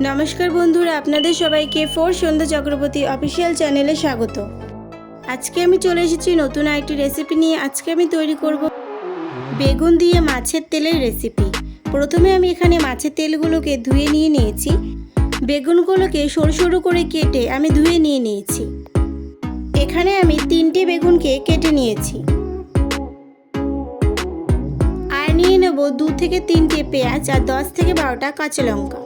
নমস্কার বন্ধুরা, আপনাদের সবাইকে ফোর সন্ধ্যা চক্রবর্তী অফিসিয়াল চ্যানেলে স্বাগত। আজকে আমি চলে এসেছি নতুন একটি রেসিপি নিয়ে। আজকে আমি তৈরি করব বেগুন দিয়ে মাছের তেলের রেসিপি। প্রথমে আমি এখানে মাছের তেলগুলোকে ধুয়ে নিয়েছি। বেগুনগুলোকে সরু সরু করে কেটে আমি ধুয়ে নিয়েছি। এখানে আমি 3টে বেগুনকে কেটে নিয়েছি। আর নিয়ে নেব 2 থেকে 3টে পেঁয়াজ আর 10 থেকে 12টা কাঁচা লঙ্কা।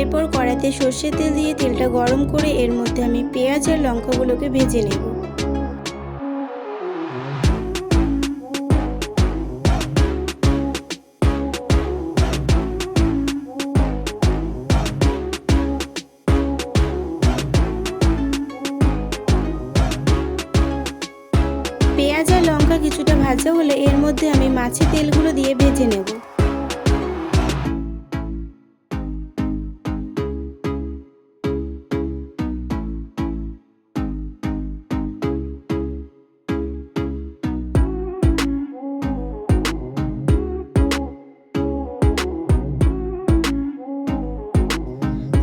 এরপর কড়াইতে সর্ষের তেল দিয়ে তেলটা গরম করে এর মধ্যে আমি পেঁয়াজ আর লঙ্কাগুলোকে ভেজে নেব। পেঁয়াজ আর লঙ্কা কিছুটা ভাজা হলে এর মধ্যে আমি মাছের তেলগুলো দিয়ে ভেজে নেব।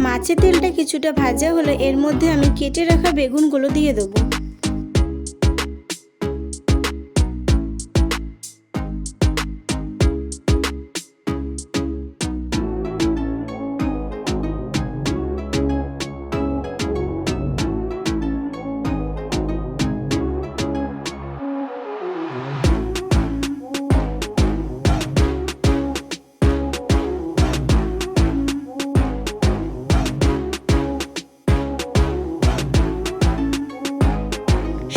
মাছের তেলটা কিছুটা ভাজা হলে এর মধ্যে আমি কেটে রাখা বেগুনগুলো দিয়ে দেব।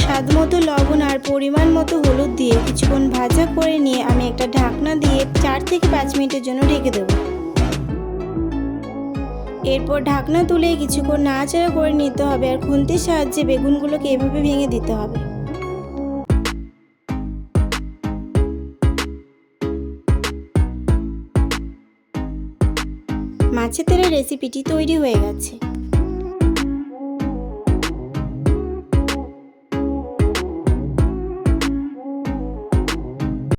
স্বাদমতো লবণ আর পরিমাণ মতো হলুদ দিয়ে কিছুক্ষণ ভাজা করে নিয়ে আমি একটা ঢাকনা দিয়ে 4 থেকে 5 মিনিটের জন্য ঢেকে দেব। এরপর ঢাকনা তুলে কিছুক্ষণ নাড়াচাড়া করে নিতে হবে আর খুন্তির সাহায্যে বেগুনগুলোকে এভাবে ভেঙে দিতে হবে। মাছের তেলের রেসিপিটি তৈরি হয়ে গেছে।